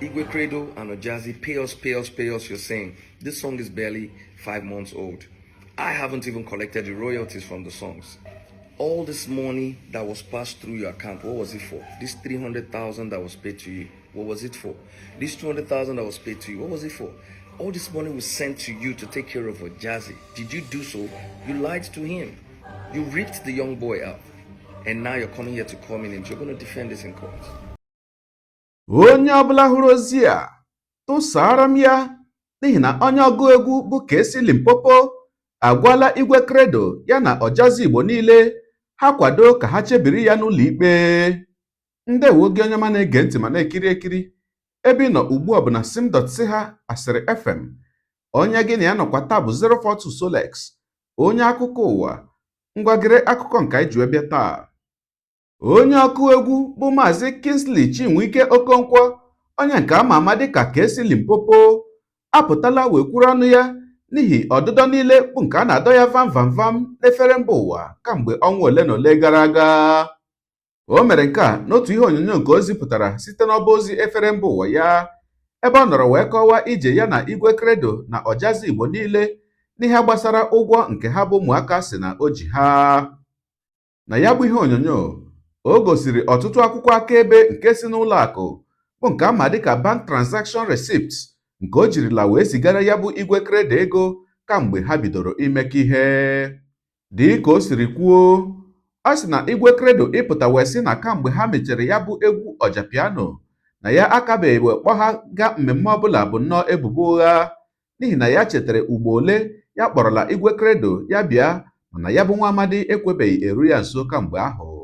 Igwe Credo and Ojazzy, pay us, pay us, pay us. You're saying this song is barely 5 months old. I haven't even collected the royalties from the songs. All this money that was passed through your account, what was it for? This 300,000 that was paid to you, what was it for? This 200,000 that was paid to you, what was it for? All this money was sent to you to take care of Ojazzy. Did you do so? You lied to him. You ripped the young boy out. And now you're coming here to call me names. You're going to defend this in court. Onye ọbụla hụrụ ozi a tụsara m ya n'ihi na onye ọgụ egwu bụ KCee Limpopo agwala Igwe Credo ya na Ojazzy Igbo niile ha kwado ka ha chebiri ya n'ụlọ ikpe. Ndewo gị onye ma na-ege ntị ma na-ekiri ekiri ebe ị nọ ugbu a bụ na sim.si ha Asịrị FM. Onye gị na ya nọkwa taa bụ 042 Solex, onye akụkọ ụwa. Ngwagịrị akụkọ nke anyị ji bịa taa. Onye ọkụ egwu bụ Maazị Kingsley Chinwike Okonkwo, onye nke ama ama dịka KCee Limpopo, apụtala wee kwuru ọnụ ya n'ihi ọdụdọ niile bụ nke a na-adọ ya vam n'efere mba ụwa kamgbe ọnwa ole na ole gara aga. O mere nke a n'otu ihe onyonyo nke o zipụtara site n'ọba ozi efere mba ụwa ya, ebe ọ nọrọ wee kọwaa ije ya na Igwe Credo na Ojazzy Igbo niile n'ihe gbasara ụgwọ nke ha bụ ụmụaka si na o ji ha. Na ya bụ ihe onyonyo, o gosiri ọtụtụ akwụkwọ akaebe nke si n'ụlọ akụ bụ nke ama dịka bank transaction receipts nke o jirila wee zigara ya bụ Igwe Credo ego kamgbe ha bidoro imekọ ihe. Dị ka o siri kwuo, ọ sị na Igwe Credo ịpụta wee sị na kamgbe ha mechere ya bụ egwu Ọjapiano na ya akabeghị wee kpọ ha gaa mmemme ọbụla bụ nnọọ ebubo ụgha, n'ihi na ya chetara ugbo ole ya kpọrọla Igwe Credo ya bịa mana ya bụ nwa amadi ekwebeghị eru ya nso kamgbe ahụ.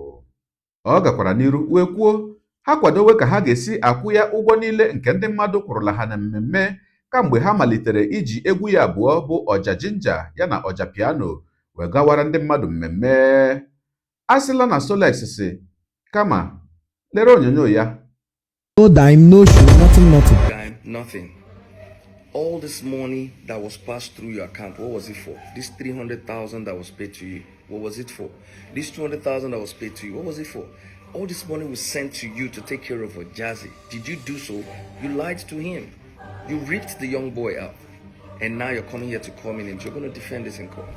Ọ gakwara n'iru wee kwuo ha kwadowe ka ha ga-esi akwụ ya ụgwọ niile nke ndị mmadụ kwụrụla ha na mmemme kamgbe ha malitere iji egwu ya abụọ bụ Ọjajinja ya na Ọjapiano wee gawara ndị mmadụ mmemme. A sịla na Solex si kama lere onyonyo ya. No dime, no show, nothing. Dime, nothing. All this money that was passed through your account, what was it for? This 300,000 that was paid to you, what was it for? This 200,000 that was paid to you, what was it for? All this money was sent to you to take care of Ojazzy. Did you do so? You lied to him. You ripped the young boy out. And now you're coming here to call me names. You're going to defend this in court.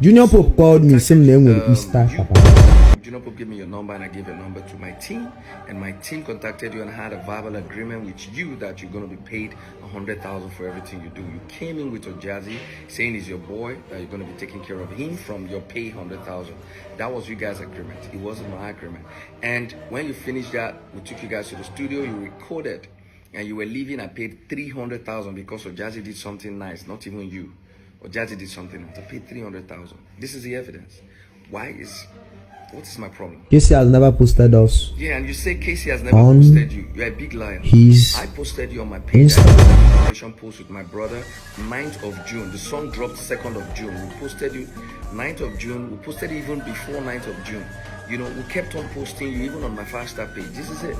Junior Pope called me, same name with Easter Papa. Junior Pope gave me your number and I gave your number to my team. And my team contacted you and had a verbal agreement with you that you're going to be paid 100,000 for everything you do. You came in with Ojazzy saying he's your boy, that you're going to be taking care of him from your pay 100,000. That was you guys' agreement. It wasn't my agreement. And when you finished that, we took you guys to the studio, you recorded, and you were leaving and paid 300,000 because Ojazzy did something nice, not even you. Ojazzy did something else. I paid 300,000. This is the evidence. What is my problem? KCee has never posted us. Yeah, and you say KCee has never posted you. You're a big liar. I posted you on my page. I post with my brother 9th of June. The song dropped 2nd of June. We posted you 9th of June. We posted even before 9th of June. You know, we kept on posting you even on my 5-star page. This is it.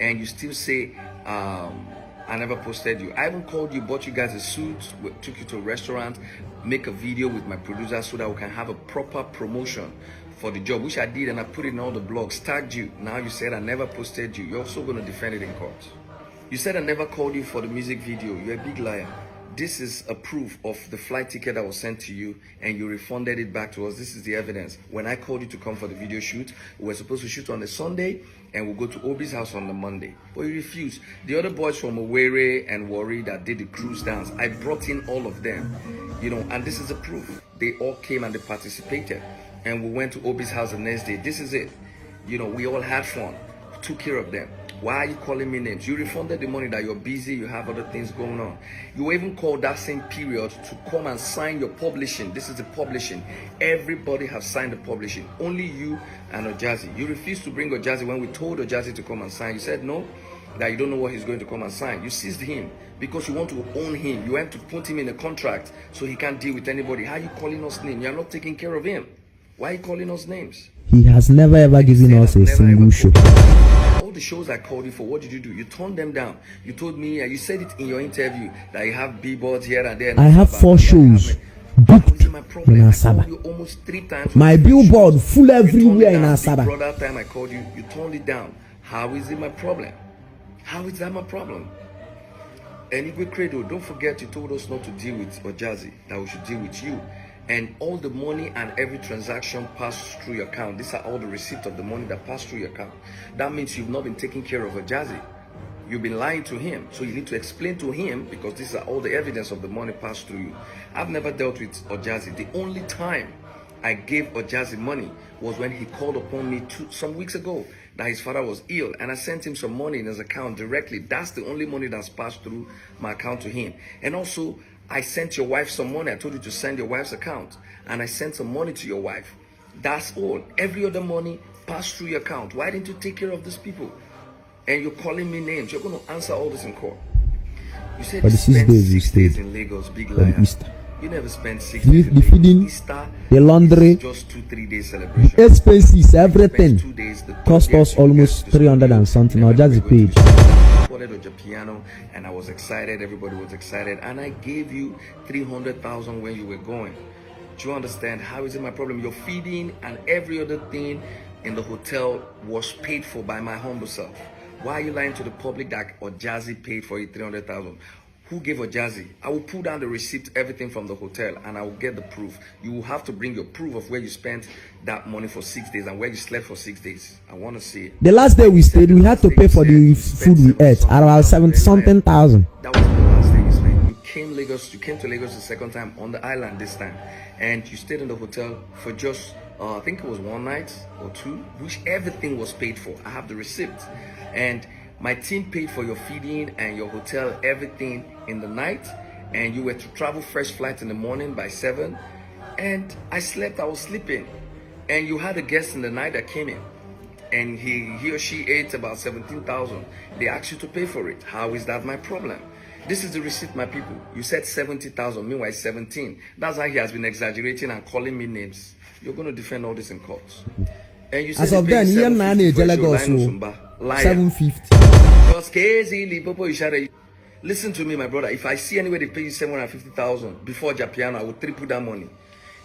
And you still say, I never posted you. I even called you, bought you guys a suit, took you to a restaurant, make a video with my producer so that we can have a proper promotion for the job, which I did, and I put it in all the blogs, tagged you. Now you said I never posted you. You're also going to defend it in court. You said I never called you for the music video. You're a big liar. This is a proof of the flight ticket that was sent to you and you refunded it back to us. This is the evidence. When I called you to come for the video shoot, we were supposed to shoot on a Sunday and we'll go to Obi's house on the Monday. But you refused. The other boys from Owerri and Warri that did the cruise dance, I brought in all of them, you know, and this is a proof. They all came and they participated. And we went to Obi's house the next day. This is it. You know, we all had fun, took care of them. Why are you calling me names? You refunded the money that you're busy, you have other things going on. You were even called that same period to come and sign your publishing. This is the publishing. Everybody has signed the publishing. Only you and Ojazzy. You refused to bring Ojazzy when we told Ojazzy to come and sign. You said no, that you don't know what he's going to come and sign. You seized him because you want to own him. You want to put him in a contract so he can't deal with anybody. How are you calling us names? You're not taking care of him. Why are you calling us names? He has never ever given us a single show. All the shows I called you for, what did you do? You turned them down. You told me, you said it in your interview, that you have billboards here and there. I have 4 shows booked in Asaba. Almost 3 times. My billboard full everywhere in Asaba. That time I called you, you turned it down. How is it my problem? How is that my problem? And Igwe Credo, don't forget you told us not to deal with Ojazzy, that we should deal with you. And all the money and every transaction passed through your account. These are all the receipts of the money that passed through your account. That means you've not been taking care of Ojazzy. You've been lying to him. So you need to explain to him, because these are all the evidence of the money passed through you. I've never dealt with Ojazzy. The only time I gave Ojazzy money was when he called upon me some weeks ago that his father was ill, and I sent him some money in his account directly. That's the only money that's passed through my account to him. And also, I sent your wife some money. I told you to send your wife's account, and I sent some money to your wife. That's all. Every other money passed through your account. Why didn't you take care of these people? And you're calling me names. You're going to answer all this in court. You said you spent 6 days in Lagos, big liar. You never spent 6 days in the feeding, Easter, the laundry, just 2-3 days celebration. Expenses, everything cost us almost 300 and something. Ojazzy paid. Recorded on your piano, and I was excited. Everybody was excited, and I gave you 300,000 when you were going. Do you understand? How is it my problem? Your feeding and every other thing in the hotel was paid for by my humble self. Why are you lying to the public that Ojazzy paid for you 300,000? Who gave Ojazzy? I will pull down the receipt, everything from the hotel, and I will get the proof. You will have to bring your proof of where you spent that money for 6 days and where you slept for 6 days. I want to see it. The last day we stayed, we had to pay for the food we ate, around 70-something thousand. That was the last day you spent. You came to Lagos the second time on the island this time, and you stayed in the hotel for just, I think it was 1 night or 2, which everything was paid for. I have the receipt. And my team paid for your feeding and your hotel, everything in the night. And you were to travel first flight in the morning by 7. And I was sleeping. And you had a guest in the night that came in. And he or she ate about 17,000. They asked you to pay for it. How is that my problem? This is the receipt, my people. You said 70,000, meanwhile 17. That's how he has been exaggerating and calling me names. You're going to defend all this in court. And you said as of then, here now is Lagos 750. Just KCee Limpopo, listen to me, my brother. If I see anywhere they pay you 750,000 before Japiano, I will triple that money.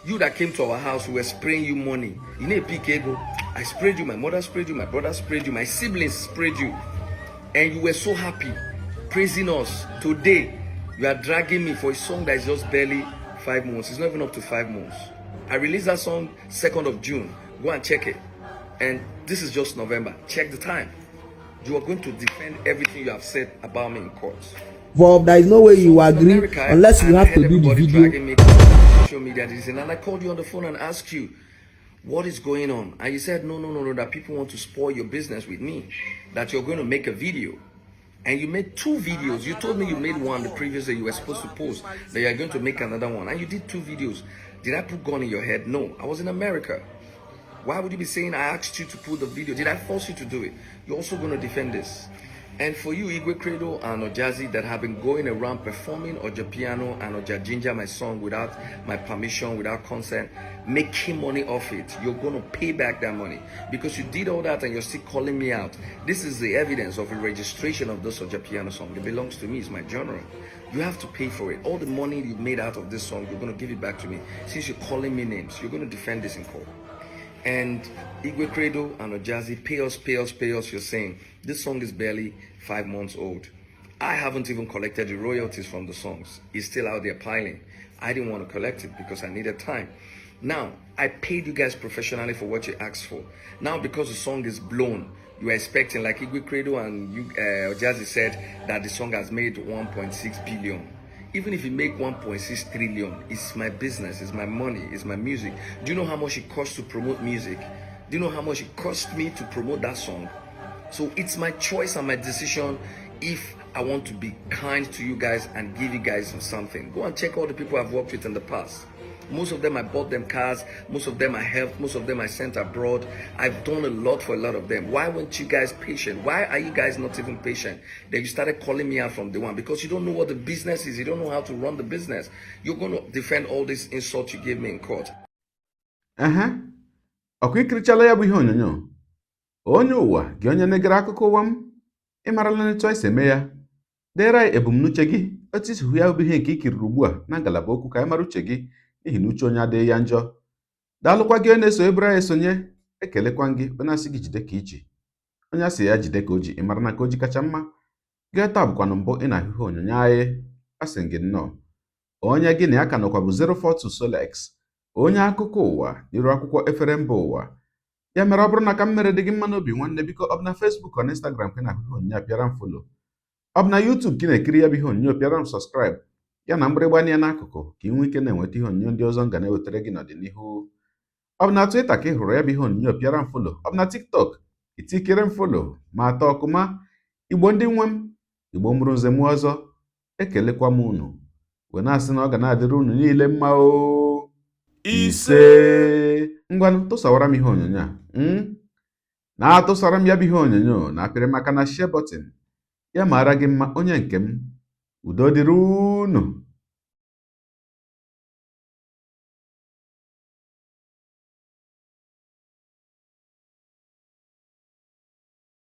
You that came to our house, we were spraying you money. You know, PK, I sprayed you, my mother sprayed you, my brother sprayed you, my siblings sprayed you, and you were so happy, praising us. Today, you are dragging me for a song that is just barely 5 months. It's not even up to 5 months. I released that song 2nd of June. Go and check it. And this is just November. Check the time. You are going to defend everything you have said about me in court. Bob, there is no way you agree unless you have to do the video. Social media, and I called you on the phone and asked you what is going on, and you said no, that people want to spoil your business with me, that you're going to make a video. And you made 2 videos. You told me you made one the previous day you were supposed to post, that you are going to make another one, and you did 2 videos. Did I put gun in your head? No, I was in America. Why would you be saying I asked you to put the video? Did I force you to do it? You're also going to defend this. And for you, Igwe Credo and Ojazzy, that have been going around performing Oja Piano and Oja Ginger, my song, without my permission, without consent, making money off it, you're going to pay back that money. Because you did all that and you're still calling me out. This is the evidence of a registration of this Oja Piano song. It belongs to me. It's my genre. You have to pay for it. All the money you made out of this song, you're going to give it back to me. Since you're calling me names, you're going to defend this in court. And Igwe Credo and Ojazzy, pay us, you're saying. This song is barely 5 months old. I haven't even collected the royalties from the songs. It's still out there piling. I didn't want to collect it because I needed time. Now, I paid you guys professionally for what you asked for. Now, because the song is blown, you are expecting, like Igwe Credo and Ojazzy said, that the song has made 1.6 billion. Even if you make 1.6 trillion, it's my business, it's my money, it's my music. Do you know how much it costs to promote music? Do you know how much it cost me to promote that song? So it's my choice and my decision if I want to be kind to you guys and give you guys something. Go and check all the people I've worked with in the past. Most of them, I bought them cars. Most of them I helped. Most of them I sent abroad. I've done a lot for a lot of them. Why weren't you guys patient? Why are you guys not even patient? Then you started calling me out from the one because you don't know what the business is. You don't know how to run the business. You're going to defend all this insult you gave me in court. Ọkwa ikirichala ya bụ ihe onyonyo. Onye ụwa gị onye negara akụkọ ụwa m. Ị marala n'etu anyị si eme ya. Dere anyị ebumnuche gị otu isi hụ ya bụ ihe nke ikiriri ugbu a na ngalaba okwu ka anyị mara uche gị n'ihi na uche onye adịghị ya njọ. Daalụkwa gị onye na-eso ebere anyị esonye. Ekelekwa gị onye asị gị jide ka iji. Onye asị ya jide ka o ji, ị mara na ka o ji kacha mma. Geta bụkwanụ mbụ ị na-ahụ ihe onyonyo anyị, asị gị nnọọ. Onye gị na ya ka nọkwa bụ 042 Solex, onye akụkọ ụwa n'iru akwụkwọ efere mba ụwa. Ya mere ọ bụrụ na ka m mere dị gị mma n'obi nwanne, biko ọ bụ na Facebook ọ na Instagram ka ị na-ahụ ihe onyonyo pịara m folo, ọ bụ na YouTube ka ị na-ekiri ya bụ ihe onyonyo pịara m sọskraịb, ya na mgbịrịgba anya n'akụkụ ka ị nwee ike na-enweta ihe onyonyo ndị ọzọ m ga na-ewetara gị n'ọdịnihu. Ọ bụ na Twitter ka ị hụrụ ya bụ ihe onyonyo pịara m folo, ọ bụ na TikTok itikere m folo ma atọ ọkụma. Igbo ndị nwe m, Igbo mụrụ nze m ọzọ, ekelekwa m unu wee na-asị na ọ ga na-adịrị unu niile mma o. Ise ngwanụ tụsawara m ihe onyonyo a na-atụsara m ya bụ ihe onyonyo na apịrị maka na share button ya mara gị mma onye nke m. Udo dịrị unu.